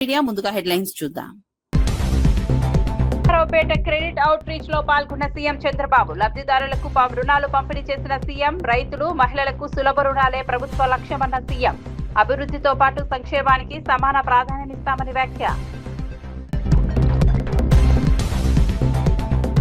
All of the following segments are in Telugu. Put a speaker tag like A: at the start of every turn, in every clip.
A: మీడియా ముందుగా హెడ్లైన్స్ చూద్దాం.
B: నరసరావుపేట క్రెడిట్ అవుట్ రీచ్ లో పాల్గొన్న సీఎం చంద్రబాబు. లబ్ధిదారులకు రుణాలు పంపిణీ చేసిన సీఎం. రైతులు, మహిళలకు సులభ రుణాలే ప్రభుత్వ లక్ష్యమన్న సీఎం. అభివృద్ధితో పాటు సంక్షేమానికి సమాన ప్రాధాన్యమిస్తామని వ్యాఖ్య.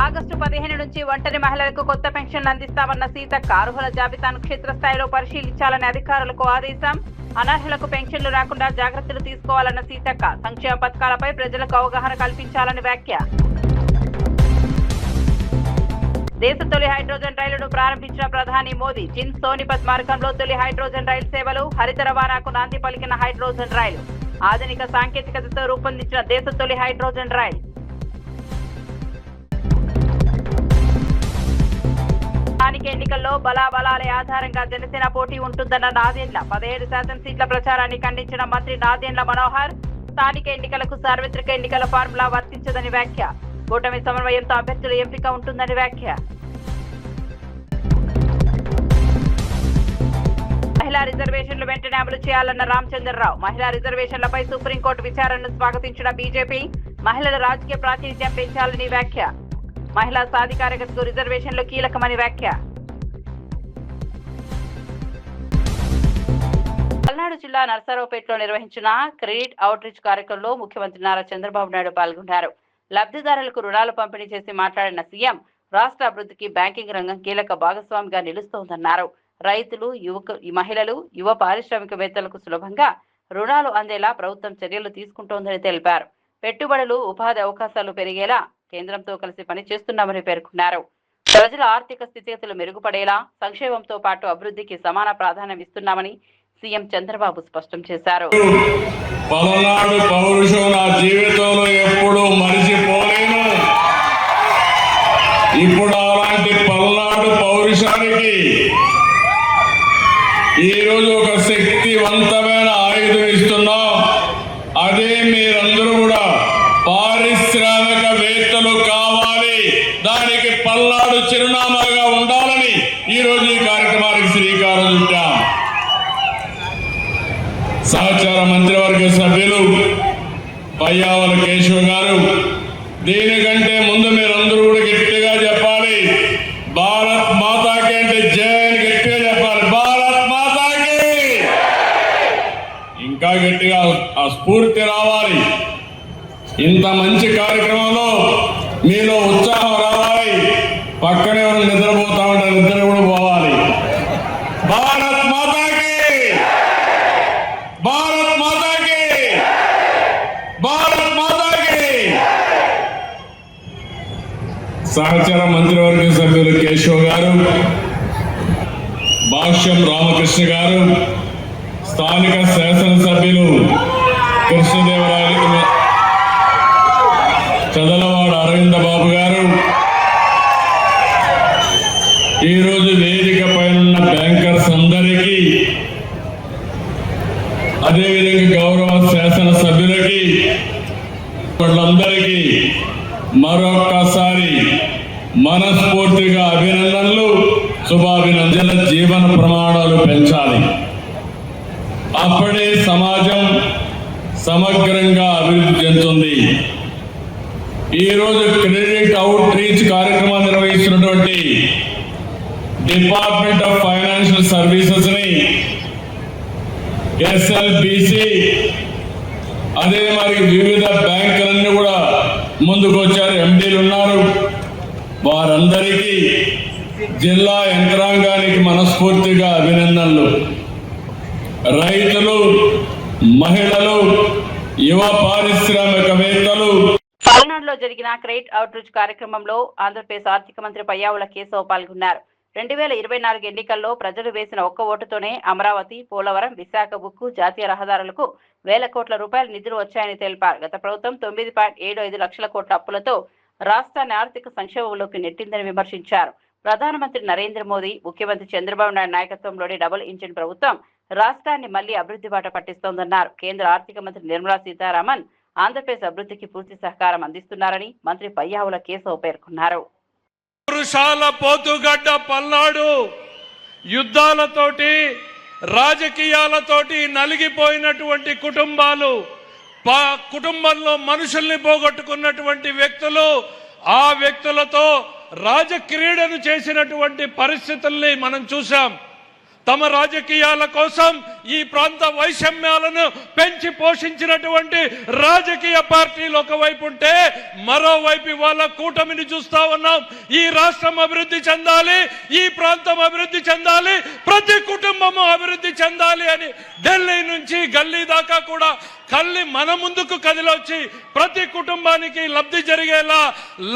B: ఆగస్టు 15 నుంచి ఒంటరి మహిళలకు కొత్త పెన్షన్లు అందిస్తామన్న సీతక్క. అర్హుల జాబితాను క్షేత్రస్థాయిలో పరిశీలించాలని అధికారులకు ఆదేశం. అనర్హులకు పెన్షన్లు రాకుండా జాగ్రత్తలు తీసుకోవాలన్న సీతక్క. సంక్షేమ పథకాలపై ప్రజలకు అవగాహన కల్పించాలని వ్యాఖ్య. దేశ తొలి హైడ్రోజన్ రైలును ప్రారంభించిన ప్రధాని మోదీ. జిన్ సోనిపత్ మార్గంలో తొలి హైడ్రోజన్ రైలు సేవలు. హరిత రవాణాకు నాంది పలికిన హైడ్రోజన్ రైలు. ఆధునిక సాంకేతికతతో రూపొందించిన దేశ తొలి హైడ్రోజన్ రైలు. స్థానిక ఎన్నికల్లో బలాబలాల ఆధారంగా జనసేన పోటీ ఉంటుందన్న నాదెండ్ల. 17% సీట్ల ప్రచారాన్ని ఖండించిన మంత్రి నాదెండ్ల మనోహర్. స్థానిక ఎన్నికలకు సార్వత్రిక ఎన్నికల ఫార్ములా వర్తించదని వ్యాఖ్య. కూటమి సమన్వయంతో అభ్యర్థుల ఎంపిక ఉంటుందని వ్యాఖ్య. మహిళా రిజర్వేషన్లు వెంటనే అమలు చేయాలన్న రామచంద్రరావు. మహిళా రిజర్వేషన్లపై సుప్రీంకోర్టు విచారణను స్వాగతించిన బీజేపీ. మహిళల రాజకీయ ప్రాతినిధ్యం పెంచాలని వ్యాఖ్య. మహిళా సాధికారికతకు రిజర్వేషన్లు కీలకమని వ్యాఖ్య. పల్నాడు జిల్లా నరసరావుపేటలో నిర్వహించిన క్రెడిట్ అవుట్ రీచ్ కార్యక్రమంలో ముఖ్యమంత్రి నారా చంద్రబాబు నాయుడు పాల్గొన్నారు. లబ్ధిదారులకు రుణాలు పంపిణీ చేసి మాట్లాడిన సీఎం, రాష్ట్ర అభివృద్ధికి బ్యాంకింగ్ రంగం కీలక భాగస్వామిగా నిలుస్తోందన్నారు. రైతులు, మహిళలు, యువ పారిశ్రామికవేత్తలకు సులభంగా రుణాలు అందేలా ప్రభుత్వం చర్యలు తీసుకుంటోందని తెలిపారు. పెట్టుబడులు, ఉపాధి అవకాశాలు పెరిగేలా కేంద్రంతో కలిసి పనిచేస్తున్నామని పేర్కొన్నారు. ప్రజల ఆర్థిక స్థితిగతులు మెరుగుపడేలా సంక్షేమంతో పాటు అభివృద్ధికి సమాన ప్రాధాన్యం ఇస్తున్నామని సీఎం చంద్రబాబు స్పష్టం చేశారు.
C: పల్నాడు పౌరుషం నా జీవితంలో ఎప్పుడూ మరిచిపోలేను. ఇప్పుడు అలాంటి పల్నాడు పౌరుషానికి ఈరోజు ఒక శక్తివంతమైన ఆయుధం ఇస్తున్నాం. అదే మీరందరూ కూడా పారిశ్రామికవేత్తలు కావాలి, దానికి పల్నాడు చిరునామాగా ఉండాలని ఈరోజు ఈ కార్యక్రమానికి శ్రీకారం చుట్టాం. సహచార మంత్రివర్గ సభ్యులు పయ్యావుల కేశవ్ గారు, దీనికంటే ముందు మీరందరూ కూడా గట్టిగా చెప్పాలి, భారత్ మాతాకి అంటే జై అని గట్టిగా చెప్పాలి. భారత్ మాతాకి ఇంకా గట్టిగా ఆ స్ఫూర్తి రావాలి. ఇంత మంచి కార్యక్రమంలో మీలో ఉత్సాహం రావాలి. పక్కనే నిద్రపోతా ఉంటారు, నిద్ర కూడా పోవాలి. భారత్ మాతాకి, భారత్ మాతాకి, భారత్ మాతాకి. సహచర మంత్రివర్గ సభ్యులు కేశవ్ గారు, భాష్యం రామకృష్ణ గారు, స్థానిక శాసనసభ్యులు కృష్ణదేవరాయలు, చదలవాడ అరవింద బాబు గారు, ఈరోజు వేదిక పైన బ్యాంకర్స్ అందరికీ, అదేవిధంగా గౌరవ శాసనసభ్యులకి, వాళ్ళందరికీ మరొక్కసారి మనస్ఫూర్తిగా అభినందనలు, శుభాభినందనల జీవన ప్రమాణాలు పెంచాలి. అప్పుడే సమాజం సమగ్రంగా అభివృద్ధి చెందుతుంది. ఈరోజు క్రెడిట్ అవుట్ రీచ్ కార్యక్రమం నిర్వహిస్తున్నటువంటి డిపార్ట్మెంట్ ఆఫ్ ఫైనాన్షియల్ సర్వీసెస్ ని, ఎస్ఎల్బిసి, అదే మరి వివిధ బ్యాంకులన్నీ కూడా ముందుకు వచ్చారు, ఎండీలు ఉన్నారు. వారందరికీ, జిల్లా యంత్రాంగానికి మనస్ఫూర్తిగా అభినందనలు. రైతులు, మహిళలు, యువ పారిశ్రామికవేత్తలు.
B: పల్నాడులో జరిగిన క్రెడిట్ అవుట్ రీచ్ కార్యక్రమంలో ఆంధ్రప్రదేశ్ ఆర్థిక మంత్రి పయ్యావుల కేశవ్ పాల్గొన్నారు. 2024 ఎన్నికల్లో ప్రజలు వేసిన ఒక్క ఓటుతోనే అమరావతి, పోలవరం, విశాఖ ఉక్కు, జాతీయ రహదారులకు వేల కోట్ల రూపాయల నిధులు వచ్చాయని తెలిపారు. గత ప్రభుత్వం 9.75 లక్షల కోట్ల అప్పులతో రాష్ట్రాన్ని ఆర్థిక సంక్షోభంలోకి నెట్టిందని విమర్శించారు. ప్రధానమంత్రి నరేంద్ర మోదీ, ముఖ్యమంత్రి చంద్రబాబు నాయుడు నాయకత్వంలోని డబుల్ ఇంజిన్ ప్రభుత్వం రాష్ట్రాన్ని మళ్లీ అభివృద్ధి బాట పట్టిస్తోందన్నారు. కేంద్ర ఆర్థిక మంత్రి నిర్మలా సీతారామన్ ఆంధ్రప్రదేశ్ అభివృద్ధికి పూర్తి సహకారం అందిస్తున్నారని మంత్రి పయ్యావుల కేశవ్ పేర్కొన్నారు.
D: పురుషాల పోతుగడ్డ పల్నాడు యుద్ధాలతోటి రాజకీయాలతోటి నలిగిపోయినటువంటి కుటుంబాలు కుటుంబంలో మనుషుల్ని పోగొట్టుకున్నటువంటి వ్యక్తులు, ఆ వ్యక్తులతో రాజక్రీడను చేసినటువంటి పరిస్థితుల్ని మనం చూసాం. తమ రాజకీయాల కోసం ఈ ప్రాంత వైషమ్యాలను పెంచి పోషించినటువంటి రాజకీయ పార్టీలు ఒకవైపు ఉంటే, మరోవైపు వాళ్ళ కూటమిని చూస్తా ఉన్నాం. ఈ రాష్ట్రం అభివృద్ధి చెందాలి, ఈ ప్రాంతం అభివృద్ధి చెందాలి, ప్రతి కుటుంబము అభివృద్ధి చెందాలి అని ఢిల్లీ నుంచి గల్లీ దాకా కూడా మన ముందుకు కదిలొచ్చి ప్రతి కుటుంబానికి లబ్ధి జరిగేలా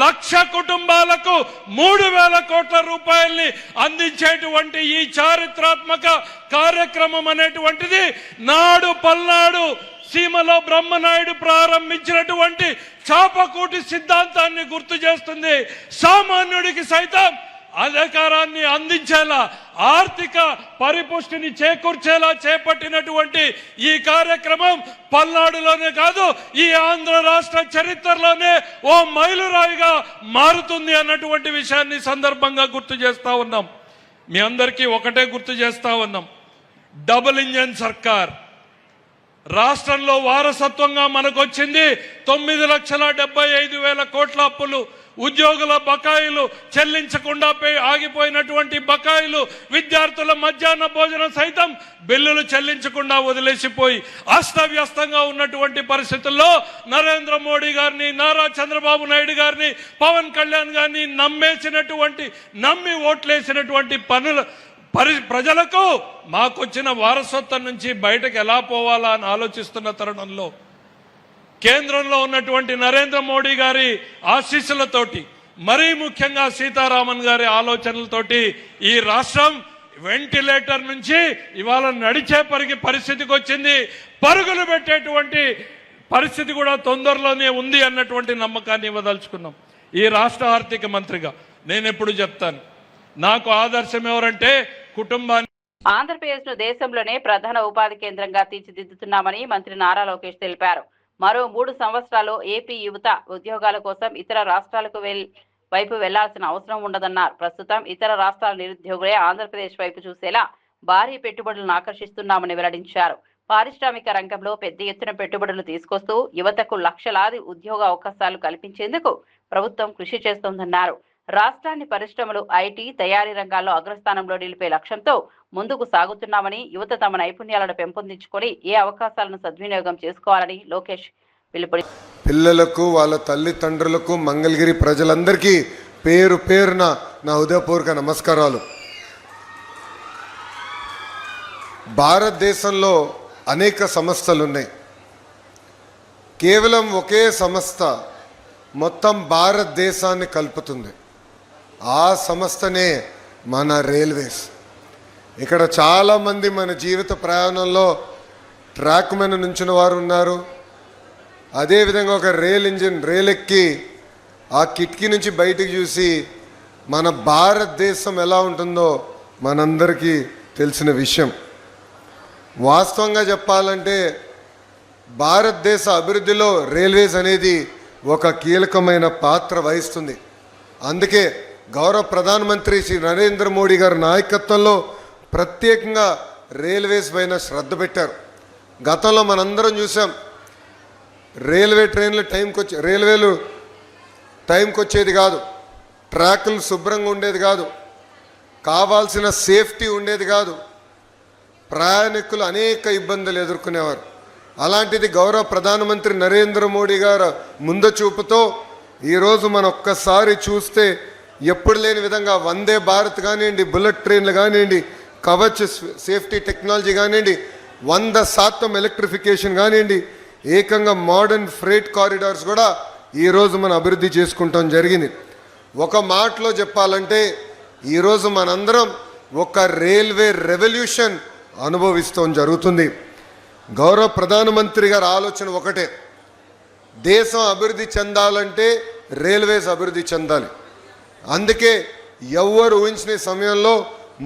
D: 1,00,000 కుటుంబాలకు 3,000 కోట్ల రూపాయల్ని అందించేటువంటి ఈ చారిత్రాత్మక కార్యక్రమం అనేటువంటిది నాడు పల్నాడు సీమలో బ్రహ్మనాయుడు ప్రారంభించినటువంటి చాపకూటి సిద్ధాంతాన్ని గుర్తు చేస్తుంది. సామాన్యుడికి సైతం అధికారాన్ని అందించేలా, ఆర్థిక పరిపుష్టిని చేకూర్చేలా చేపట్టినటువంటి ఈ కార్యక్రమం పల్నాడులోనే కాదు, ఈ ఆంధ్ర రాష్ట్ర చరిత్రలోనే ఓ మైలురాయిగా మారుతుంది అన్నటువంటి విషయాన్ని సందర్భంగా గుర్తు చేస్తా ఉన్నాం. మీ అందరికీ ఒకటే గుర్తు చేస్తా ఉన్నాం, డబుల్ ఇంజన్ సర్కార్ రాష్ట్రంలో వారసత్వంగా మనకు వచ్చింది. 9,75,000 కోట్ల అప్పులు, ఉద్యోగుల బకాయిలు చెల్లించకుండా ఆగిపోయినటువంటి బకాయిలు, విద్యార్థుల మధ్యాహ్న భోజనం సైతం బిల్లులు చెల్లించకుండా వదిలేసిపోయి అస్తవ్యస్తంగా ఉన్నటువంటి పరిస్థితుల్లో నరేంద్ర మోడీ గారిని, నారా చంద్రబాబు నాయుడు గారిని, పవన్ కళ్యాణ్ గారిని నమ్మి ఓట్లేసినటువంటి ప్రజలకు మాకొచ్చిన వారసత్వం నుంచి బయటకు ఎలా పోవాలా అని ఆలోచిస్తున్న తరుణంలో కేంద్రంలో ఉన్నటువంటి నరేంద్ర మోడీ గారి ఆశీస్సులతోటి, మరీ ముఖ్యంగా సీతారామన్ గారి ఆలోచనలతోటి ఈ రాష్ట్రం వెంటిలేటర్ నుంచి ఇవాళ నడిచే పరిస్థితికి వచ్చింది. పరుగులు పెట్టేటువంటి పరిస్థితి కూడా తొందరలోనే ఉంది అన్నటువంటి నమ్మకాన్ని ఇవ్వదలుచుకున్నాం. ఈ రాష్ట్ర ఆర్థిక మంత్రిగా నేను ఎప్పుడు చెప్తాను, నాకు ఆదర్శం ఎవరంటే కుటుంబాన్ని.
B: ఆంధ్రప్రదేశ్ ను దేశంలోనే ప్రధాన ఉపాధి కేంద్రంగా తీర్చిదిద్దుతున్నామని మంత్రి నారా లోకేష్ తెలిపారు. మరో 3 సంవత్సరాలు ఏపీ యువత ఉద్యోగాల కోసం ఇతర రాష్ట్రాలకు వైపు వెళ్లాల్సిన అవసరం ఉండదన్నారు. ప్రస్తుతం ఇతర రాష్ట్రాల నిరుద్యోగులే ఆంధ్రప్రదేశ్ వైపు చూసేలా భారీ పెట్టుబడులను ఆకర్షిస్తున్నామని వెల్లడించారు. పారిశ్రామిక రంగంలో పెద్ద ఎత్తున పెట్టుబడులు తీసుకొస్తూ యువతకు లక్షలాది ఉద్యోగ అవకాశాలు కల్పించేందుకు ప్రభుత్వం కృషి చేస్తోందన్నారు. రాష్ట్రాన్ని పరిశ్రమలు, ఐటీ, తయారీ రంగాల్లో అగ్రస్థానంలో నిలిపే లక్ష్యంతో ముందుకు సాగుతున్నామని, యువత తమ నైపుణ్యాలను పెంపొందించుకొని ఏ అవకాశాలను సద్వినియోగం చేసుకోవాలని లోకేష్ పిలుపునిచ్చారు.
A: పిల్లలకు, వాళ్ళ తల్లిదండ్రులకు, మంగళగిరి ప్రజలందరికీ పేరు పేరున నా హృదయపూర్వక నమస్కారాలు. భారతదేశంలో అనేక సంస్థలు ఉన్నాయి. కేవలం ఒకే సంస్థ మొత్తం భారతదేశాన్ని కలుపుతుంది. ఆ సంస్థనే మన రైల్వేస్. ఇక్కడ చాలామంది మన జీవిత ప్రయాణంలో ట్రాక్ మీద నుంచిన వారు ఉన్నారు. అదేవిధంగా ఒక రైలు ఎక్కి ఆ కిటికీ నుంచి బయటికి చూసి మన భారతదేశం ఎలా ఉంటుందో మనందరికీ తెలిసిన విషయం. వాస్తవంగా చెప్పాలంటే భారతదేశ అభివృద్ధిలో రైల్వేస్ అనేది ఒక కీలకమైన పాత్ర వహిస్తుంది. అందుకే గౌరవ ప్రధానమంత్రి శ్రీ నరేంద్ర మోడీ గారి నాయకత్వంలో ప్రత్యేకంగా రైల్వేస్ పైన శ్రద్ధ పెట్టారు. గతంలో మనందరం చూసాం, రైల్వేలు టైంకి వచ్చేది కాదు, ట్రాకులు శుభ్రంగా ఉండేది కాదు, కావాల్సిన సేఫ్టీ ఉండేది కాదు, ప్రయాణికులు అనేక ఇబ్బందులు ఎదుర్కొనేవారు. అలాంటిది గౌరవ ప్రధానమంత్రి నరేంద్ర మోడీ గారు ముందు చూపుతో ఈరోజు మనం ఒక్కసారి చూస్తే ఎప్పుడు లేని విధంగా వందే భారత్ కానివ్వండి, బుల్లెట్ ట్రైన్లు కానివ్వండి, కవచ్ సేఫ్టీ టెక్నాలజీ కానివ్వండి, 100% ఎలక్ట్రిఫికేషన్ కానివ్వండి, ఏకంగా మోడర్న్ ఫ్రేట్ కారిడార్స్ కూడా ఈరోజు మనం అభివృద్ధి చేసుకుంటాం జరిగింది. ఒక మాటలో చెప్పాలంటే ఈరోజు మనందరం ఒక రైల్వే రెవల్యూషన్ అనుభవిస్తాం జరుగుతుంది. గౌరవ ప్రధానమంత్రి గారి ఆలోచన ఒకటే, దేశం అభివృద్ధి చెందాలంటే రైల్వేస్ అభివృద్ధి చెందాలి. అందుకే ఎవరు ఊహించిన సమయంలో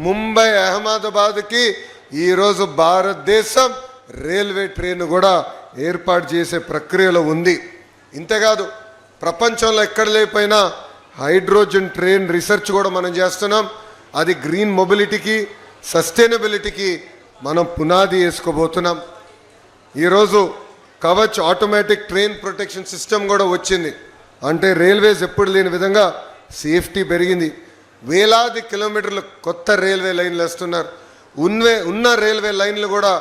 A: ముంబై, అహ్మదాబాద్కి ఈరోజు భారతదేశం రైల్వే ట్రైన్ కూడా ఏర్పాటు చేసే ప్రక్రియలో ఉంది. ఇంతేకాదు ప్రపంచంలో ఎక్కడ లేకపోయినా హైడ్రోజన్ ట్రైన్ రీసెర్చ్ కూడా మనం చేస్తున్నాం. అది గ్రీన్ మొబిలిటీకి, సస్టైనబిలిటీకి మనం పునాది వేసుకోబోతున్నాం. ఈరోజు Kavach automatic train protection system కూడా వచ్చింది. అంటే రైల్వేస్ ఎప్పుడు లేని విధంగా సేఫ్టీ పెరిగింది. వేలాది కిలోమీటర్లు కొత్త రైల్వే లైన్లు వేస్తున్నారు. ఉన్న రైల్వే లైన్లు కూడా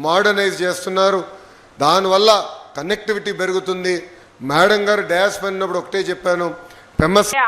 A: మోడర్నైజ్ చేస్తున్నారు. దానివల్ల కనెక్టివిటీ పెరుగుతుంది. మేడం గారు డ్యాష్ పడినప్పుడు ఒకటే చెప్పాను,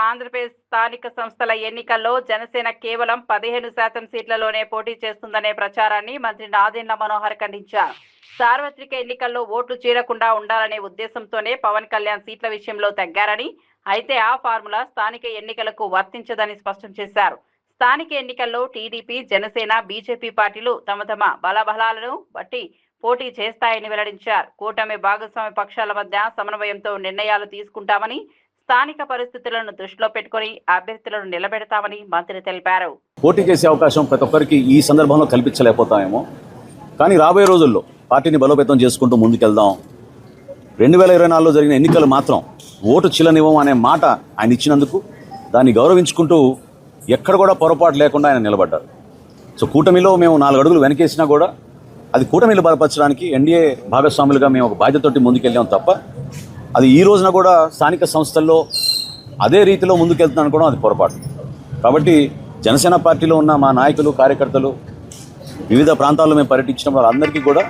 B: ఆంధ్రప్రదేశ్ స్థానిక సంస్థల ఎన్నికల్లో జనసేన కేవలం 15% సీట్లలోనే పోటీ చేస్తుందనే ప్రచారాన్ని మంత్రి నాదెండ్ల మనోహర్ ఖండించారు. సార్వత్రిక ఎన్నికల్లో ఓట్లు చీలకుండా ఉండాలనే ఉద్దేశంతోనే పవన్ కళ్యాణ్ సీట్ల విషయంలో తగ్గారని, అయితే ఆ ఫార్ములా స్థానిక ఎన్నికలకు వర్తించదని స్పష్టం చేశారు. స్థానిక ఎన్నికల్లో టీడీపీ, జనసేన, బీజేపీ పార్టీలు తమ తమ బలబలాలను బట్టి పోటీ చేస్తాయని వెల్లడించారు. కూటమి భాగస్వామి పక్షాల మధ్య సమన్వయంతో నిర్ణయాలు తీసుకుంటామని, స్థానిక పరిస్థితులను దృష్టిలో పెట్టుకుని అభ్యర్థులను నిలబెడతామని మంత్రి తెలిపారు.
E: పోటీ చేసే అవకాశం ప్రతి ఒక్కరికి ఈ సందర్భంలో కల్పించలేకపోతామేమో, కానీ రాబోయే రోజుల్లో పార్టీని బలోపేతం చేసుకుంటూ ముందుకెళ్దాం. 2024లో జరిగిన ఎన్నికలు మాత్రం ఓటు చిల్లనివ్వం అనే మాట ఆయన ఇచ్చినందుకు దాన్ని గౌరవించుకుంటూ ఎక్కడ కూడా పొరపాటు లేకుండా ఆయన నిలబడ్డారు. సో కూటమిలో మేము 4 అడుగులు వెనకేసినా కూడా అది కూటమిలు బలపరచడానికి ఎన్డీఏ భాగస్వాములుగా మేము ఒక బాధ్యతతోటి ముందుకెళ్ళాం తప్ప అది ఈ రోజున కూడా స్థానిక సంస్థల్లో అదే రీతిలో ముందుకెళ్తున్నాను కూడా అది పొరపాటు. కాబట్టి జనసేన పార్టీలో ఉన్న మా నాయకులు, కార్యకర్తలు వివిధ ప్రాంతాల్లో మేము పర్యటించిన వాళ్ళందరికీ కూడా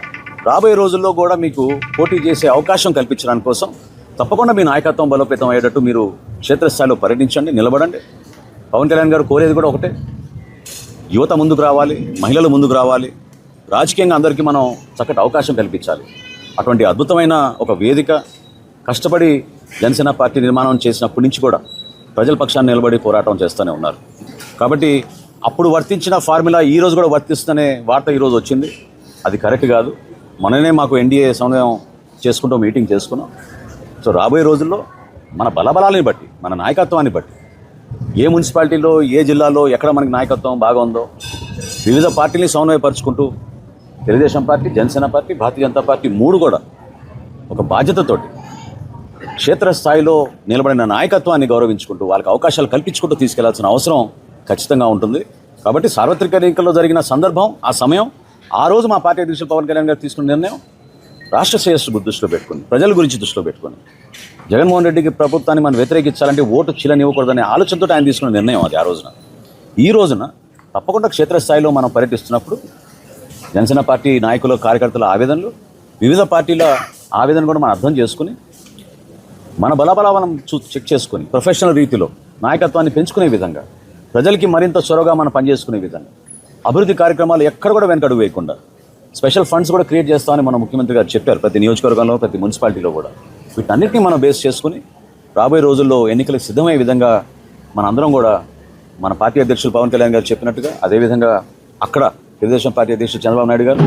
E: రాబోయే రోజుల్లో కూడా మీకు పోటీ చేసే అవకాశం కల్పించడానికి కోసం తప్పకుండా మీ నాయకత్వం బలోపేతం అయ్యేటట్టు మీరు క్షేత్రస్థాయిలో పర్యటించండి, నిలబడండి. పవన్ కళ్యాణ్ గారు కోరేది కూడా ఒకటే, యువత ముందుకు రావాలి, మహిళలు ముందుకు రావాలి, రాజకీయంగా అందరికీ మనం చక్కటి అవకాశం కల్పించాలి. అటువంటి అద్భుతమైన ఒక వేదిక కష్టపడి జనసేన పార్టీ నిర్మాణం చేసినప్పటి నుంచి కూడా ప్రజల పక్షాన్ని నిలబడి పోరాటం చేస్తూనే ఉన్నారు. కాబట్టి అప్పుడు వర్తించిన ఫార్ములా ఈ రోజు కూడా వర్తిస్తుందనే వార్త ఈరోజు వచ్చింది. అది కరెక్ట్ కాదు. మొన్ననే మాకు ఎన్డీఏ సమన్వయం చేసుకుంటూ మీటింగ్ చేసుకున్నాం. సో రాబోయే రోజుల్లో మన బలబలాలని బట్టి, మన నాయకత్వాన్ని బట్టి, ఏ మున్సిపాలిటీలో, ఏ జిల్లాలో ఎక్కడ మనకి నాయకత్వం బాగా ఉందో వివిధ పార్టీని సమన్వయపరుచుకుంటూ Telugu Desam party, Janasena party, Bharatiya Janata party 3 కూడా ఒక బాధ్యతతోటి క్షేత్రస్థాయిలో నిలబడిన నాయకత్వాన్ని గౌరవించుకుంటూ వాళ్ళకి అవకాశాలు కల్పించుకుంటూ తీసుకెళ్లాల్సిన అవసరం ఖచ్చితంగా ఉంటుంది. కాబట్టి సార్వత్రిక ఎన్నికల్లో జరిగిన సందర్భం, ఆ సమయం, ఆ రోజు మా పార్టీ అధ్యక్షులు పవన్ కళ్యాణ్ గారు తీసుకున్న నిర్ణయం రాష్ట్ర శ్రేయస్సు దృష్టిలో పెట్టుకుని, ప్రజల గురించి దృష్టిలో పెట్టుకుని, జగన్మోహన్ రెడ్డికి ప్రభుత్వాన్ని మనం వ్యతిరేకించాలంటే ఓటు చిల్లనివ్వకూడదనే ఆలోచనతో ఆయన తీసుకున్న నిర్ణయం అది ఆ రోజున. ఈ రోజున తప్పకుండా క్షేత్రస్థాయిలో మనం పర్యటిస్తున్నప్పుడు జనసేన పార్టీ నాయకుల, కార్యకర్తల ఆవేదనలు, వివిధ పార్టీల ఆవేదన కూడా మనం అర్థం చేసుకుని మన బలబలాలను చెక్ చేసుకుని ప్రొఫెషనల్ రీతిలో నాయకత్వాన్ని పెంచుకునే విధంగా, ప్రజలకి మరింత చొరవగా మనం పనిచేసుకునే విధంగా, అభివృద్ధి కార్యక్రమాలు ఎక్కడ కూడా వెనకడుగు వేయకుండా స్పెషల్ ఫండ్స్ కూడా క్రియేట్ చేస్తామని మన ముఖ్యమంత్రి గారు చెప్పారు. ప్రతి నియోజకవర్గంలో, ప్రతి మున్సిపాలిటీలో కూడా వీటన్నిటిని మనం బేస్ చేసుకుని రాబోయే రోజుల్లో ఎన్నికలకు సిద్ధమయ్యే విధంగా మనందరం కూడా మన పార్టీ అధ్యక్షులు పవన్ కళ్యాణ్ గారు చెప్పినట్టుగా అదేవిధంగా అక్కడ తెలుగుదేశం పార్టీ అధ్యక్షులు చంద్రబాబు నాయుడు గారు,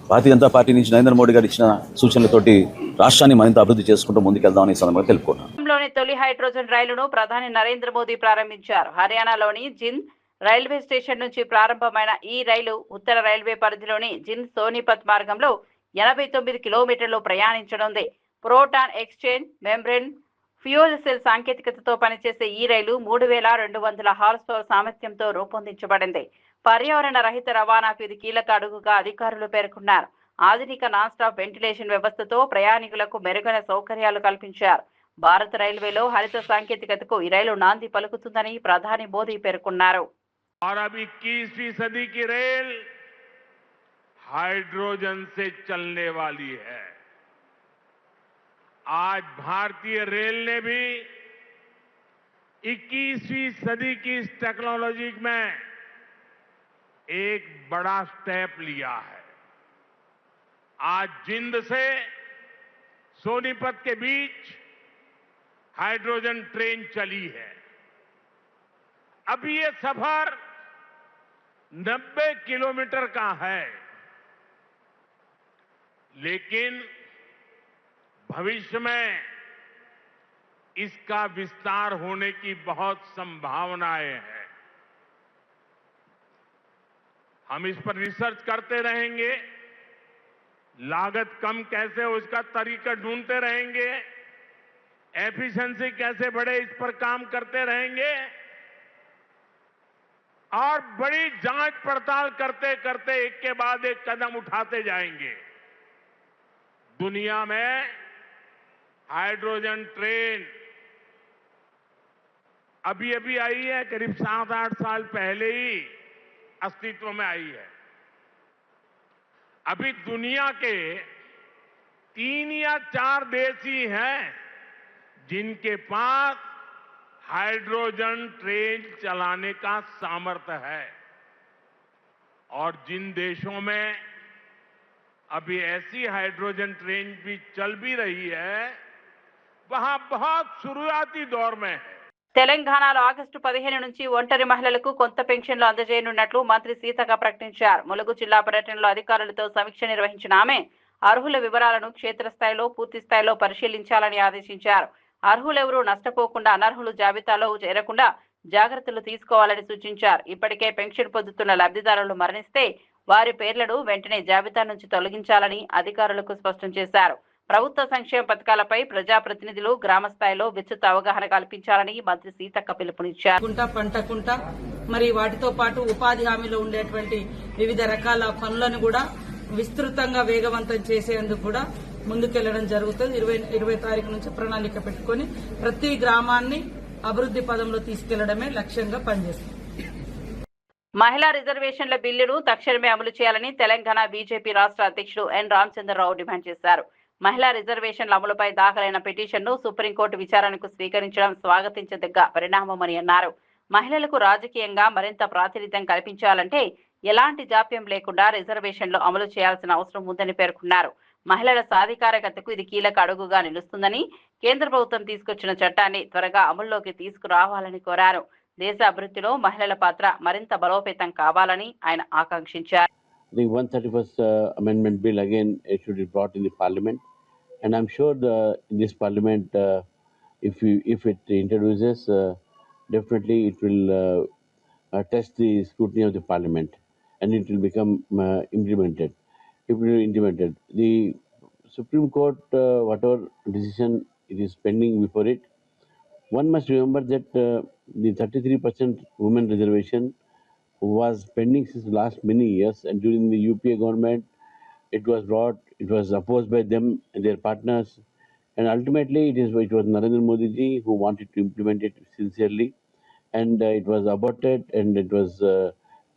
E: భారతీయ జనతా పార్టీ నుంచి నరేంద్ర మోడీ గారు ఇచ్చిన సూచనలతోటి రాష్ట్రాన్ని మరింత అభివృద్ధి చేసుకుంటూ ముందుకెళ్దామని ఈ సందర్భంగా తెలుపుకున్నాను.
B: తొలి హైడ్రోజన్ రైలును ప్రధాని నరేంద్ర మోదీ ప్రారంభించారు. హర్యానాలోని జింద్ రైల్వే స్టేషన్ నుంచి ప్రారంభమైన ఈ రైలు ఉత్తర రైల్వే పరిధిలోని జింద్ సోనిపత్ మార్గంలో 89 కిలోమీటర్లు ప్రయాణించనుంది. Proton exchange membrane fuel cell సాంకేతికతతో పనిచేసే ఈ రైలు 3200 హార్స్ పవర్ సామర్థ్యంతో రూపొందించబడింది. పర్యావరణ రహిత రవాణాకు ఇది కీలక అడుగుగా అధికారులు పేర్కొన్నారు. ఆధునిక నాన్ స్టాప్ వెంటిలేషన్ వ్యవస్థతో ప్రయాణికులకు మెరుగైన సౌకర్యాలు కల్పించారు. భారత రైల్వేలో హరిత సాంకేతికతకు ఈ రైలు నాంది పలుకుతుందని ప్రధాని మోదీ పేర్కొన్నారు.
C: और अब 21वीं सदी की रेल हाइड्रोजन से चलने वाली है। आज भारतीय रेल ने भी 21वीं सदी की इस टेक्नोलॉजी में एक बड़ा स्टेप लिया है। आज जिंद से सोनीपत के बीच हाइड्रोजन ट्रेन चली है। अब ये सफर 90 किलोमीटर का है, लेकिन भविष्य में इसका विस्तार होने की बहुत संभावनाएं हैं। हम इस पर रिसर्च करते रहेंगे, लागत कम कैसे हो इसका तरीका ढूंढते रहेंगे, एफिशिएंसी कैसे बढ़े इस पर काम करते रहेंगे और बड़ी जांच पड़ताल करते करते एक के बाद एक कदम उठाते जाएंगे।
F: दुनिया में हाइड्रोजन ट्रेन अभी अभी आई है, करीब 7-8 साल पहले ही अस्तित्व में आई है। अभी दुनिया के 3 या 4 देश ही हैं जिनके पास हाइड्रोजन ट्रेन चलाने का सामर्थ्य है, और जिन देशों में अभी ऐसी हाइड्रोजन ट्रेन भी चल भी रही है, वहां बहुत शुरुआती दौर में है।
B: తెలంగాణలో ఆగస్టు 15 నుంచి ఒంటరి మహిళలకు కొత్త పెన్షన్లు అందజేయనున్నట్లు మంత్రి సీతక్క ప్రకటించారు. ములుగు జిల్లా పర్యటనలో అధికారులతో సమీక్ష నిర్వహించిన ఆమె అర్హుల వివరాలను క్షేత్రస్థాయిలో పూర్తి స్థాయిలో పరిశీలించాలని ఆదేశించారు. అర్హులెవరూ నష్టపోకుండా అనర్హుల జాబితాలో చేరకుండా జాగ్రత్తలు తీసుకోవాలని సూచించారు. ఇప్పటికే పెన్షన్ పొందుతున్న లబ్ధిదారులు మరణిస్తే వారి పేర్లను వెంటనే జాబితా నుంచి తొలగించాలని అధికారులకు స్పష్టం చేశారు. ప్రభుత్వ సంక్షేమ పథకాలపై ప్రజాప్రతినిధులు గ్రామ స్థాయిలో విస్తృత అవగాహన కల్పించాలని మంత్రి సీతక్క పిలుపునిచ్చారు.
G: పంటకుంట మరి వాటితో పాటు ఉపాధి హామీలో ఉండేటువంటి వివిధ రకాల పనులను కూడా విస్తృతంగా వేగవంతం చేసేందుకు కూడా ముందుకెళ్లడం జరుగుతుంది. 20 తారీఖు నుంచి ప్రణాళిక పెట్టుకుని ప్రతి గ్రామాన్ని అభివృద్ధి పదంలో తీసుకెళ్లడమే లక్ష్యంగా పనిచేస్తుంది.
B: మహిళా రిజర్వేషన్ల బిల్లును తక్షణమే అమలు చేయాలని తెలంగాణ బీజేపీ రాష్ట్ర అధ్యక్షుడు ఎన్ రామచంద్రరావు డిమాండ్ చేశారు. మహిళా రిజర్వేషన్ల అమలుపై దాఖలైన పిటిషన్ను సుప్రీంకోర్టు విచారణకు స్వీకరించడం స్వాగతించదగ్గ పరిణామమని అన్నారు. మహిళలకు రాజకీయంగా మరింత ప్రాతినిధ్యం కల్పించాలంటే ఎలాంటి జాప్యం లేకుండా రిజర్వేషన్లు అమలు చేయాల్సిన అవసరం ఉందని పేర్కొన్నారు. మహిళల సాధికారకతకు ఇది కీలక అడుగుగా నిలుస్తుందని, కేంద్ర ప్రభుత్వం తీసుకొచ్చిన చట్టాన్ని త్వరగా అమల్లోకి తీసుకురావాలని కోరారు. దేశ అభివృద్ధిలో మహిళల పాత్ర మరింత బలోపేతం కావాలని ఆయన ఆకాంక్షించారు.
H: I think 131st amendment bill again should be brought in the parliament, and I'm sure in this parliament, if it introduces, definitely it will test the scrutiny of the parliament, and it will become implemented. If it is implemented, the Supreme Court, whatever decision it is pending before it, one must remember that the 33% women reservation was pending since the last many years, and during the UPA government it was brought, it was opposed by them and their partners, and ultimately it was Narendra Modi ji who wanted to implement it sincerely, and it was aborted, and it was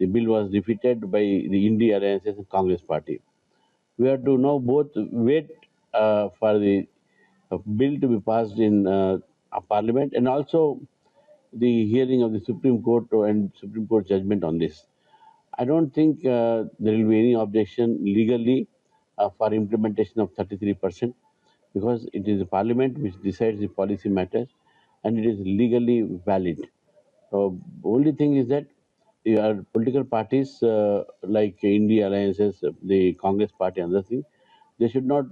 H: the bill was defeated by the India Alliance and Congress party. We have to now both wait for the bill to be passed in parliament, and also the hearing of the Supreme Court and Supreme Court judgment on this. I don't think there will be any objection legally for implementation of 33%, because it is the parliament which decides the policy matters, and it is legally valid. So the only thing is that our political parties like India Alliances, the Congress party and other things, they should not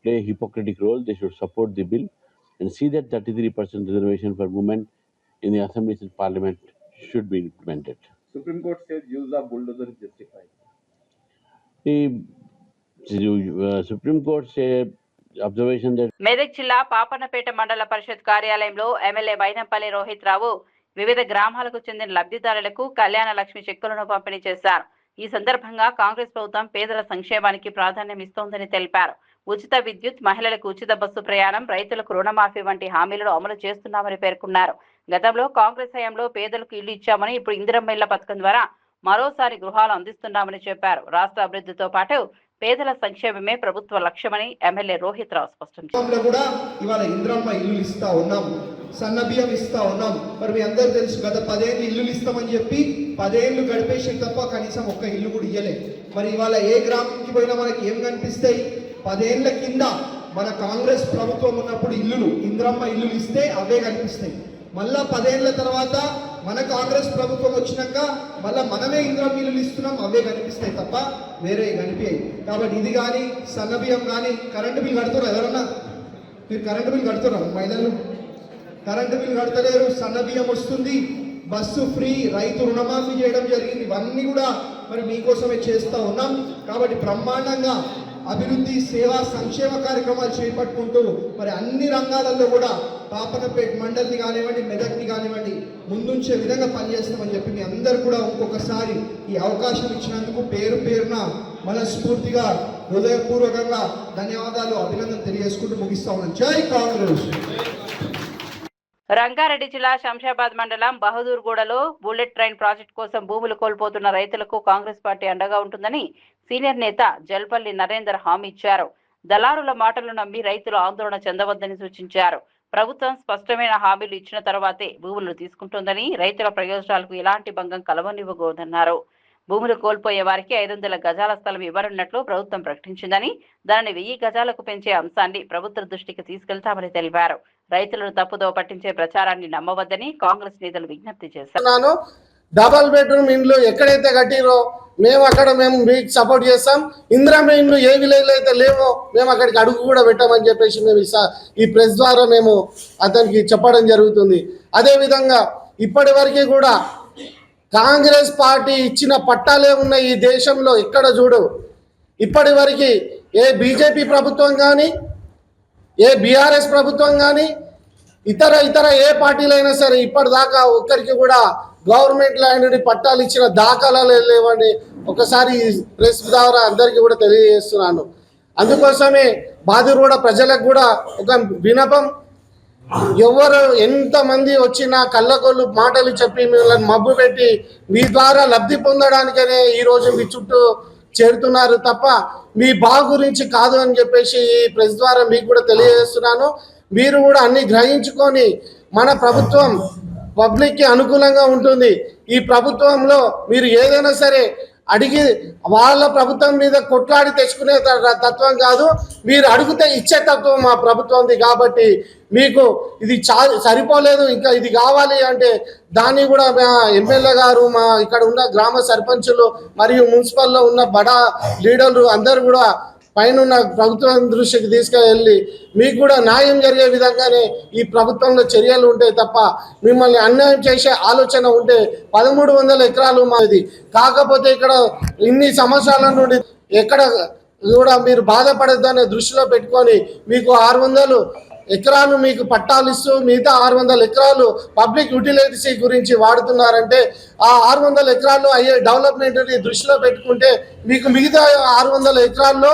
H: play a hypocritic role. They should support the bill and see that 33% reservation for women in the assemblies and parliament should be implemented.
I: Supreme Court says use of bulldozer is justified.
H: The Supreme Court said observation that
B: Medak జిల్లా పాపన్నపేట మండల పరిషత్ కార్యాలయంలో ఎమ్మెల్యే బైనంపల్లి రోహిత్ రావు వివిధ గ్రామాలకు చెందిన లబ్ధిదారులకు కళ్యాణ లక్ష్మి చెక్కులను పంపిణీ చేశారు. ఈ సందర్భంగా కాంగ్రెస్ ప్రభుత్వం పేదల సంక్షేమానికి ప్రాధాన్యం ఇస్తోందని తెలిపారు. ఉచిత విద్యుత్, మహిళలకు ఉచిత బస్సు ప్రయాణం, రైతులకు రుణమాఫీ వంటి హామీలను అమలు చేస్తున్నామని పేర్కొన్నారు. గతంలో కాంగ్రెస్ హయాంలో పేదలకు ఇల్లు ఇచ్చామని, ఇప్పుడు ఇందిరమ్మ ఇళ్ల పథకం ద్వారా మరోసారి గృహాలు అందిస్తున్నామని చెప్పారు. రాష్ట్ర అభివృద్ధితో పాటు పేదల సంక్షేమమే ప్రభుత్వ లక్ష్యమని ఎమ్మెల్యే రోహిత్ రావు స్పష్టం చేశారు.
J: కూడా ఇవాళ ఇందిరమ్మ ఇల్లు ఇస్తా ఉన్నాం, సన్న బియ్యం ఇస్తా ఉన్నాం. మరి మీ అందరూ తెలుసు, గత 10 ఏళ్ళు ఇల్లులు ఇస్తామని చెప్పి 10 ఏళ్ళు గడిపేసి తప్ప కనీసం ఒక్క ఇల్లు కూడా ఇయ్యలేదు. మరి ఇవాళ ఏ గ్రామంకి పోయినా మనకి ఏం కనిపిస్తాయి? 10 ఏళ్ల కింద మన కాంగ్రెస్ ప్రభుత్వం ఉన్నప్పుడు ఇల్లులు, ఇందిరమ్మ ఇల్లులు ఇస్తే అవే కనిపిస్తాయి. మళ్ళా 10 ఏళ్ల తర్వాత మన కాంగ్రెస్ ప్రభుత్వం వచ్చినాక మళ్ళీ మనమే ఇందిరమ్మ ఇల్లులు ఇస్తున్నాం, అవే కనిపిస్తాయి తప్ప వేరే కనిపించాయి. కాబట్టి ఇది కానీ సన్న బియ్యం కానీ, కరెంటు బిల్ కడుతున్నారు ఎవరన్నా? మీరు కరెంటు బిల్ కడుతున్నారు? మహిళలు కరెంటు బిల్ కడతలేరు, సన్న బియ్యం వస్తుంది, బస్సు ఫ్రీ, రైతు రుణమాఫీ చేయడం జరిగింది. ఇవన్నీ కూడా మరి మీకోసమే చేస్తూ ఉన్నాం. కాబట్టి బ్రహ్మాండంగా అభివృద్ధి, సేవా, సంక్షేమ కార్యక్రమాలు చేపట్టుకుంటూ మరి అన్ని రంగాలలో కూడా పాపన్నపేట మండలిని కానివ్వండి, మెదక్ని కానివ్వండి ముందుంచే విధంగా పనిచేస్తామని చెప్పి మీ అందరు కూడా ఇంకొకసారి ఈ అవకాశం ఇచ్చినందుకు పేరు పేరున మనస్ఫూర్తిగా హృదయపూర్వకంగా ధన్యవాదాలు, అభినందన తెలియజేసుకుంటూ ముగిస్తా ఉన్నాను. జై కాంగ్రెస్.
B: రంగారెడ్డి జిల్లా శంషాబాద్ మండలం బహదూర్గూడలో బుల్లెట్ ట్రైన్ ప్రాజెక్టు కోసం భూములు కోల్పోతున్న రైతులకు కాంగ్రెస్ పార్టీ అండగా ఉంటుందని సీనియర్ నేత జల్పల్లి నరేందర్ హామీ ఇచ్చారు. దళారుల మాటలు నమ్మి రైతులు ఆందోళన చెందవద్దని సూచించారు. ప్రభుత్వం స్పష్టమైన హామీలు ఇచ్చిన తర్వాతే భూములు తీసుకుంటుందని, రైతుల ప్రయోజనాలకు ఎలాంటి భంగం కలవనివ్వకూడదన్నారు. భూములు కోల్పోయే వారికి 500 గజాల స్థలం ఇవ్వనున్నట్లు ప్రభుత్వం ప్రకటించిందని, దానిని 1000 గజాలకు పెంచే అంశాన్ని ప్రభుత్వ దృష్టికి తీసుకెళ్తామని తెలిపారు. రైతులను తప్పుదో పట్టించే ప్రచారాన్ని నమ్మవద్దని కాంగ్రెస్ నేతలు విజ్ఞప్తి చేశారు.
K: డబల్ బెడ్రూమ్ ఇండ్లు ఎక్కడైతే కట్టిరో మేము మీకు సపోర్ట్ చేస్తాం. ఇందిరమ్మ ఇండ్లు ఏ విలేజ్లో అయితే లేవో మేము అక్కడికి అడుగు కూడా పెట్టామని చెప్పేసి మేము ఈ ప్రెస్ ద్వారా మేము అతనికి చెప్పడం జరుగుతుంది. అదేవిధంగా ఇప్పటి వరకు కూడా కాంగ్రెస్ పార్టీ ఇచ్చిన పట్టాలే ఉన్న ఈ దేశంలో ఎక్కడ చూడు. ఇప్పటి వరకు ఏ బీజేపీ ప్రభుత్వం కానీ, ఏ బీఆర్ఎస్ ప్రభుత్వం కానీ, ఇతర ఏ పార్టీలైనా సరే ఇప్పటిదాకా ఒక్కరికి కూడా గవర్నమెంట్ ల్యాండ్ పట్టాలు ఇచ్చిన దాఖలాలు లేవని ఒకసారి ప్రెస్ ద్వారా అందరికీ కూడా తెలియజేస్తున్నాను. అందుకోసమే బాదురుగూడ ప్రజలకు కూడా ఒక విన్నపం, ఎవరు ఎంతమంది వచ్చినా కళ్ళకొల్లు మాటలు చెప్పి మిమ్మల్ని మబ్బు పెట్టి మీ ద్వారా లబ్ధి పొందడానికనే ఈరోజు మీ చుట్టూ చేరుతున్నారు తప్ప మీ బాగు గురించి కాదు అని చెప్పేసి ఈ ప్రెస్ ద్వారా మీకు కూడా తెలియజేస్తున్నాను. మీరు కూడా అన్ని గ్రహించుకొని మన ప్రభుత్వం పబ్లిక్కి అనుకూలంగా ఉంటుంది. ఈ ప్రభుత్వంలో మీరు ఏదైనా సరే అడిగి వాళ్ళ ప్రభుత్వం మీద కొట్లాడి తెచ్చుకునే తత్వం కాదు, మీరు అడిగితే ఇచ్చే తత్వం మా ప్రభుత్వంది. కాబట్టి మీకు ఇది సరిపోలేదు, ఇంకా ఇది కావాలి అంటే దాన్ని కూడా మా ఎమ్మెల్యే గారు, మా ఇక్కడ ఉన్న గ్రామ సర్పంచులు మరియు మున్సిపల్లో ఉన్న బడా లీడర్లు అందరూ కూడా పైన ప్రభుత్వం దృష్టికి తీసుకెళ్ళి మీకు కూడా న్యాయం జరిగే విధంగానే ఈ ప్రభుత్వంలో చర్యలు ఉంటాయి తప్ప మిమ్మల్ని అన్యాయం చేసే ఆలోచన ఉంటే 1300 ఎకరాలు మాది. కాకపోతే ఇక్కడ ఇన్ని సంవత్సరాల నుండి ఎక్కడ కూడా మీరు బాధపడద్దనే దృష్టిలో పెట్టుకొని మీకు 600 ఎకరాలు మీకు పట్టాలు ఇస్తూ మిగతా 600 ఎకరాలు పబ్లిక్ యూటిలిటీస్ గురించి వాడుతున్నారంటే ఆ 600 ఎకరాలు అయ్యే డెవలప్మెంట్ని దృష్టిలో పెట్టుకుంటే మీకు మిగతా 600 ఎకరాల్లో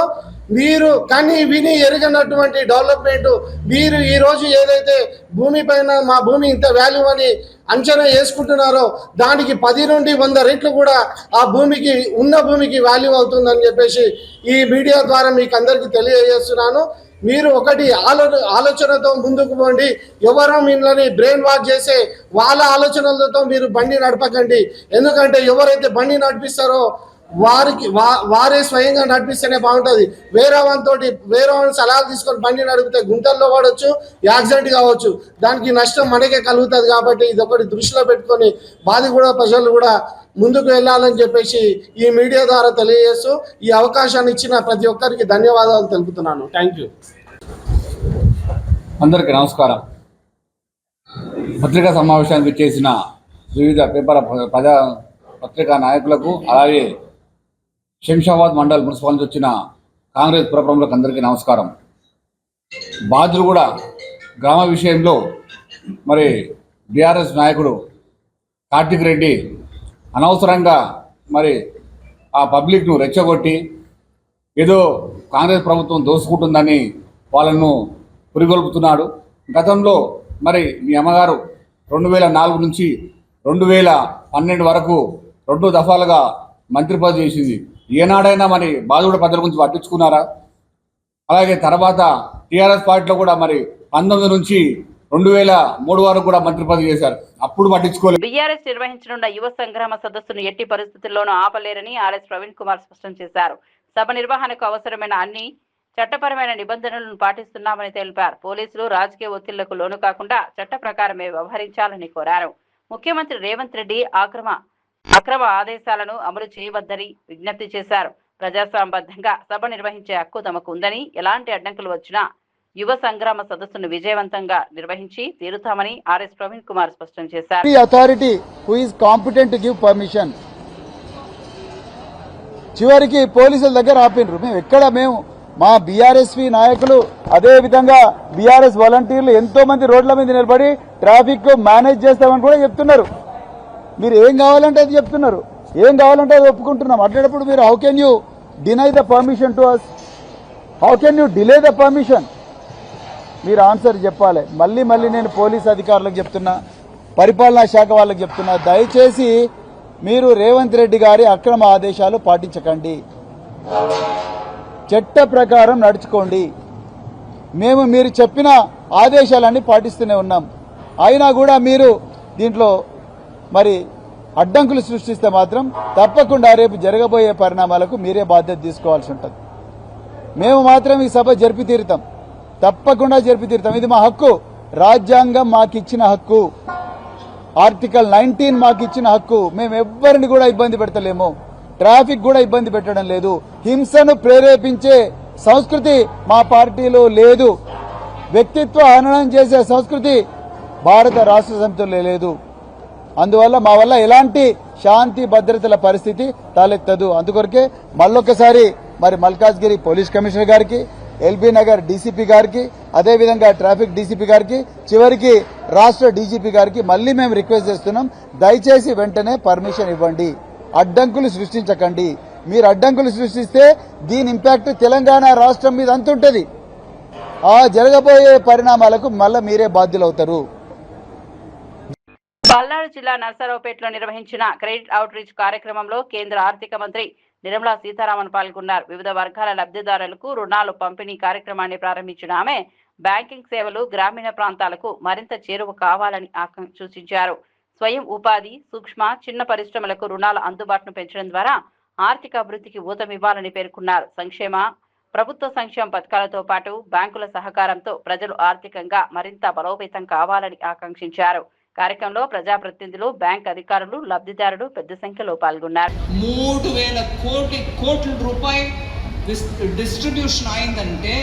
K: మీరు కానీ విని ఎరగనటువంటి డెవలప్మెంట్ మీరు ఈరోజు ఏదైతే భూమి పైన మా భూమి ఇంత వాల్యూ అని అంచనా వేసుకుంటున్నారో దానికి 10 నుండి 100 రెట్లు కూడా ఆ భూమికి ఉన్న భూమికి వాల్యూ అవుతుందని చెప్పేసి ఈ మీడియా ద్వారా మీకు అందరికీ తెలియజేస్తున్నాను. మీరు ఒకటి ఆలోచనతో ముందుకు పోండి. ఎవరో మిమ్మల్ని బ్రెయిన్ వాష్ చేసే వాళ్ళ ఆలోచనలతో మీరు బండి నడపకండి. ఎందుకంటే ఎవరైతే బండి నడిపిస్తారో వారే స్వయంగా నడిపిస్తేనే బాగుంటుంది. వేరే వాళ్ళని సలహాలు తీసుకొని బండి నడిపితే గుంటల్లో పడవచ్చు, యాక్సిడెంట్ కావచ్చు, దానికి నష్టం మనకే కలుగుతుంది. కాబట్టి ఇది ఒకటి దృష్టిలో పెట్టుకొని బాధిగూడ ప్రజలు కూడా ముందుకు వెళ్ళాలని చెప్పేసి ఈ మీడియా ద్వారా తెలియజేస్తూ ఈ అవకాశాన్ని ఇచ్చిన ప్రతి ఒక్కరికి ధన్యవాదాలు తెలుపుతున్నాను. Thank you.
L: అందరికీ నమస్కారం. పత్రికా సమావేశానికి చేసిన వివిధ పేపర్ పత్రికా నాయకులకు, అలాగే శంషాబాద్ మండల్ మున్సిపల్ నుంచి వచ్చిన కాంగ్రెస్ పురప్రముఖులకు అందరికీ నమస్కారం. బాదురుగూడ గ్రామ విషయంలో మరి బీఆర్ఎస్ నాయకుడు కార్తిక్ రెడ్డి అనవసరంగా మరి ఆ పబ్లిక్ను రెచ్చగొట్టి ఏదో కాంగ్రెస్ ప్రభుత్వం దోసుకుంటుందని వాళ్ళను పురిగొల్పుతున్నాడు. గతంలో మరి మీ అమ్మగారు 2004 నుంచి 2012 వరకు 2 దఫాలుగా మంత్రి పదవి చేసింది. ఏనాడైనా మరి బాదుగూడ ప్రజల గురించి పట్టించుకున్నారా? అలాగే తర్వాత టీఆర్ఎస్ పార్టీలో కూడా మరి 19 నుంచి 2003 వరకు కూడా మంత్రి పదవి చేశారు, అప్పుడు పట్టించుకోలేదు.
B: బీఆర్ఎస్ నిర్వహించనున్న యువ సంగ్రామ సదస్సును ఎట్టి పరిస్థితుల్లోనూ ఆపలేరని ఆర్ఎస్ ప్రవీణ్ కుమార్ స్పష్టం చేశారు. సభ నిర్వహణకు అవసరమైన అన్ని చట్టపరమైన నిబంధనలను పాటిస్తున్నామని తెలిపారు. పోలీసులు రాజకీయ ఒత్తిళ్లకు లోను కాకుండా చట్ట ప్రకారమే వ్యవహరించాలని కోరారు. ముఖ్యమంత్రి రేవంత్ రెడ్డి అక్రమ ఆదేశాలను అమలు చేయవద్దని విజ్ఞప్తి చేశారు. ప్రజాస్వామ్యబద్ధంగా సభ నిర్వహించే హక్కు తమకు ఉందని, ఎలాంటి అడ్డంకులు వచ్చినా యువ సంగ్రామ సదస్సును విజయవంతంగా నిర్వహించి తీరుతామని ఆర్ఎస్ ప్రవీణ్ కుమార్ స్పష్టం చేశారు.
M: Authority who is competent to give permission. చివరికి పోలీసుల దగ్గర ఆపినరు. మేము మా బీఆర్ఎస్వి నాయకులు, అదే విధంగా బీఆర్ఎస్ వాలంటీర్లు ఎంతో మంది రోడ్ల మీద నిలబడి ట్రాఫిక్ మేనేజ్ చేస్తామని కూడా చెప్తున్నారు. మీరు ఏం కావాలంటే అది చెప్తున్నారు, ఏం కావాలంటే అది ఒప్పుకుంటున్నాం. అట్లాంటప్పుడు మీరు how can you deny the permission to us? How can you delay the permission? మీరు ఆన్సర్ చెప్పాలి. మళ్ళీ నేను పోలీస్ అధికారులకు చెప్తున్నా, పరిపాలనా శాఖ వాళ్ళకి చెప్తున్నా, దయచేసి మీరు రేవంత్ రెడ్డి గారి అక్రమ ఆదేశాలు పాటించకండి, చట్ట ప్రకారం నడుచుకోండి. మేము మీరు చెప్పిన ఆదేశాలన్నీ పాటిస్తూనే ఉన్నాం. అయినా కూడా మీరు దీంట్లో మరి అడ్డంకులు సృష్టిస్తే మాత్రం తప్పకుండా రేపు జరగబోయే పరిణామాలకు మీరే బాధ్యత తీసుకోవాల్సి ఉంటుంది. మేము మాత్రం ఈ సభ జరిపి తీరుతాం, తప్పకుండా జరిపి తీరుతాం. ఇది మా హక్కు, రాజ్యాంగం మాకిచ్చిన హక్కు, ఆర్టికల్ 19 మాకిచ్చిన హక్కు. మేము ఎవ్వరిని కూడా ఇబ్బంది పెడతలేము, ట్రాఫిక్ కూడా ఇబ్బంది పెట్టడం లేదు. హింసను ప్రేరేపించే సంస్కృతి మా పార్టీలో లేదు. వ్యక్తిత్వ హననం చేసే సంస్కృతి భారత రాష్ట్ర సమితిలో లేదు. అందువల్ల మా వల్ల ఎలాంటి శాంతి భద్రతల పరిస్థితి తలెత్తదు. అందుకొరకే మళ్ళొకసారి మరి మల్కాజ్గిరి పోలీస్ కమిషనర్ గారికి, ఎల్బీ నగర్ డీసీపీ గారికి, అదేవిధంగా ట్రాఫిక్ డీసీపీ గారికి, చివరికి రాష్ట్ర డీజీపీ గారికి మళ్ళీ మేము రిక్వెస్ట్ చేస్తున్నాం, దయచేసి వెంటనే పర్మిషన్ ఇవ్వండి, అడ్డంకులు సృష్టించకండి. మీరు అడ్డంకులు సృష్టిస్తే దీని ఇంపాక్ట్ తెలంగాణ రాష్ట్రం మీద అంతుంటది. ఆ జరగబోయే పరిణామాలకు మళ్ళీ మీరే బాధ్యులవుతారు.
B: పల్నాడు జిల్లా నర్సరావుపేటలో నిర్వహించిన క్రెడిట్ అవుట్ రీచ్ కార్యక్రమంలో కేంద్ర ఆర్థిక మంత్రి నిర్మలా సీతారామన్ పాల్గొన్నారు. వివిధ వర్గాల లబ్ధిదారులకు రుణాలు పంపిణీ కార్యక్రమాన్ని ప్రారంభించిన ఆమె బ్యాంకింగ్ సేవలు గ్రామీణ ప్రాంతాలకు మరింత చేరువ కావాలని సూచించారు. స్వయం ఉపాధి, సూక్ష్మ, చిన్న పరిశ్రమలకు రుణాల అందుబాటును పెంచడం ద్వారా ఆర్థిక అభివృద్ధికి ఊతమివ్వాలని పేర్కొన్నారు. ప్రభుత్వ సంక్షేమ పథకాలతో పాటు బ్యాంకుల సహకారంతో ప్రజలు ఆర్థికంగా మరింత బలోపేతం కావాలని ఆకాంక్షించారు. కార్యక్రమంలో ప్రజాప్రతినిధులు, బ్యాంక్ అధికారులు, లబ్ధిదారులు పెద్ద సంఖ్యలో పాల్గొన్నారు.
N: 3000 కోట్ల రూపాయలు డిస్ట్రిబ్యూషన్ అయిందంటే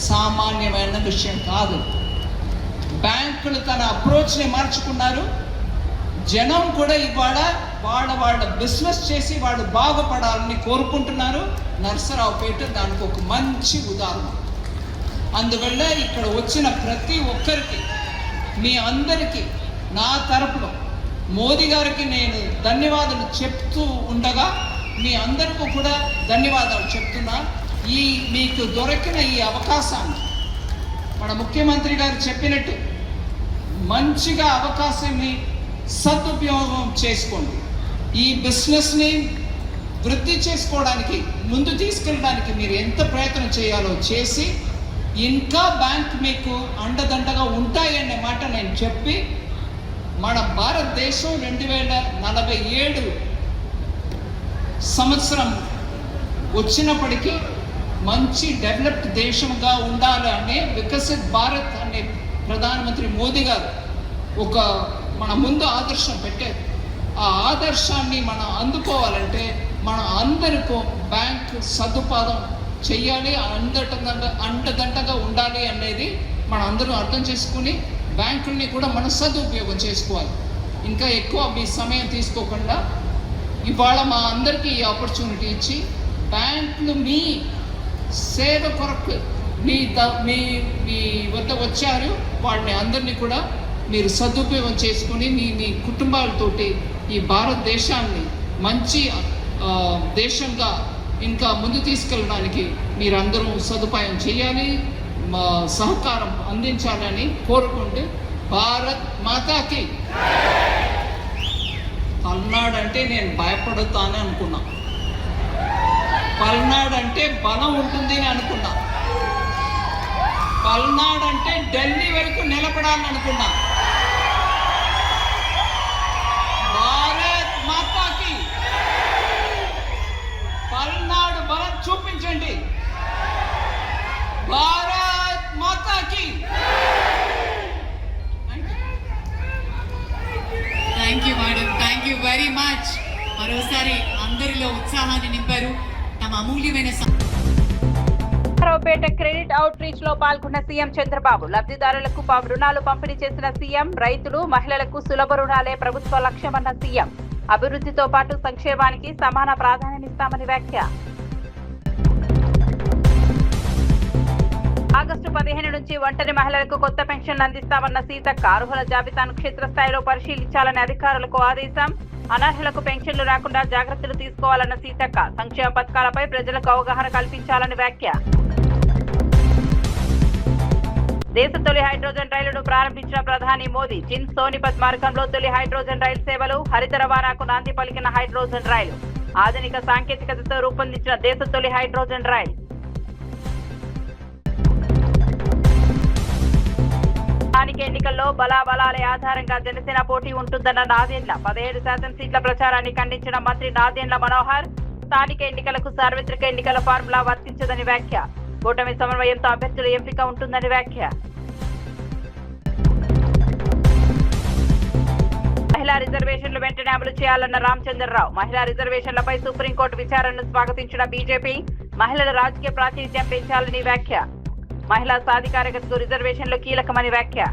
N: సామాన్యమైన విషయం కాదు. బ్యాంకులు తన అప్రోచ్ని మార్చుకున్నారు. జనం కూడా ఇవాళ వాళ్ళ బిజినెస్ చేసి వాళ్ళు బాగుపడాలని కోరుకుంటున్నారు. నర్సరావుపేట దానికి ఒక మంచి ఉదాహరణ. అందువల్ల ఇక్కడ వచ్చిన ప్రతి ఒక్కరికి, మీ అందరికీ నా తరపున మోదీ గారికి నేను ధన్యవాదాలు చెప్తూ ఉండగా మీ అందరికీ కూడా ధన్యవాదాలు చెప్తున్నా. మీకు దొరికిన ఈ అవకాశాన్ని మన ముఖ్యమంత్రి గారు చెప్పినట్టు మంచిగా అవకాశాన్ని సదుపయోగం చేసుకోండి. ఈ బిజినెస్ని వృద్ధి చేసుకోవడానికి, ముందు తీసుకెళ్ళడానికి మీరు ఎంత ప్రయత్నం చేయాలో చేసి ఇంకా బ్యాంక్ మీకు అండదండగా ఉంటాయనే మాట నేను చెప్పి, మన భారతదేశం 2047 సంవత్సరం వచ్చినప్పటికీ మంచి డెవలప్డ్ దేశంగా ఉండాలి అనే వికసిత్ భారత్ అనే ప్రధానమంత్రి మోదీ గారు మన ముందు ఆదర్శం పెట్టారు. ఆ ఆదర్శాన్ని మనం అందుకోవాలంటే మన అందరికీ బ్యాంక్ సదుపాయం చెయ్యాలి, అండదండగా ఉండాలి అనేది మనం అందరూ అర్థం చేసుకుని బ్యాంకుల్ని కూడా మనం సదుపయోగం చేసుకోవాలి. ఇంకా ఎక్కువ మీ సమయం తీసుకోకుండా ఇవాళ మా అందరికీ ఈ ఆపర్చునిటీ ఇచ్చి బ్యాంకులు మీ సేవ కొరకు మీ వద్ద వచ్చారు. వాళ్ళని అందరినీ కూడా మీరు సదుపయోగం చేసుకుని మీ కుటుంబాలతోటి ఈ భారతదేశాన్ని మంచి దేశంగా ఇంకా ముందు తీసుకెళ్ళడానికి మీరందరూ సదుపాయం చేయాలి, సహకారం అందించాలని కోరుకుంటూ భారత్ మాతాకి. పల్నాడు అంటే నేను భయపడుతానని అనుకున్నా, పల్నాడు అంటే బలం ఉంటుంది అని అనుకున్నా, పల్నాడు అంటే ఢిల్లీ వరకు నిలబడాలని అనుకున్నా. భారత్ మాతాకి. పల్నాడు బలం చూపించండి. భారత్ మాతాకి.
O: Thank you madam, thank you very much. మరోసారి అందరిలో ఉత్సాహాన్ని నింపారు. తమ అమూల్యమైన
B: నర్సరావుపేట క్రెడిట్ అవుట్ రీచ్ లో పాల్గొన్న సీఎం చంద్రబాబు లబ్ధిదారులకు రుణాలు పంపిణీ చేసిన సీఎం, రైతులు, మహిళలకు సులభ రుణాలే ప్రభుత్వ లక్ష్యమన్న సీఎం. అభివృద్ధితో పాటు సంక్షేమానికి సమాన ప్రాధాన్యమిస్తామని వ్యాఖ్య. ఆగస్టు 15 నుంచి ఒంటరి మహిళలకు కొత్త పెన్షన్లు అందిస్తామన్న సీతక్క. అర్హుల జాబితాను క్షేత్రస్థాయిలో పరిశీలించాలని అధికారులకు ఆదేశం. అనర్హులకు పెన్షన్లు రాకుండా జాగ్రత్తలు తీసుకోవాలన్న సీతక్క. సంక్షేమ పథకాలపై ప్రజలకు అవగాహన కల్పించాలని వ్యాఖ్య. దేశ తొలి హైడ్రోజన్ రైలును ప్రారంభించిన ప్రధాని మోదీ. జిన్ సోనిపత్ మార్గంలో తొలి హైడ్రోజన్ రైలు సేవలు. హరిత రవాణాకు నాంది పలికిన హైడ్రోజన్ రైలు. ఆధునిక సాంకేతికతతో రూపొందించిన దేశ తొలి హైడ్రోజన్ రైలు. స్థానిక ఎన్నికల్లో బలాబలాల ఆధారంగా జనసేన పోటీ ఉంటుందన్న నాదెండ్ల. 17% సీట్ల ప్రచారాన్ని ఖండించిన మంత్రి నాదెండ్ల మనోహర్. స్థానిక ఎన్నికలకు సార్వత్రిక ఎన్నికల ఫార్ములా వర్తించదని వ్యాఖ్య. కూటమి సమన్వయంతో అభ్యర్థుల ఎంపిక ఉంటుందని వ్యాఖ్య. మహిళా రిజర్వేషన్లు వెంటనే అమలు చేయాలన్న రామచంద్రరావు. మహిళా రిజర్వేషన్లపై సుప్రీంకోర్టు విచారణను స్వాగతించిన బీజేపీ. మహిళల రాజకీయ ప్రాతినిధ్యం పెంచాలని వ్యాఖ్య. మహిళా సాధికారతకు రిజర్వేషన్లు కీలకమని వ్యాఖ్య.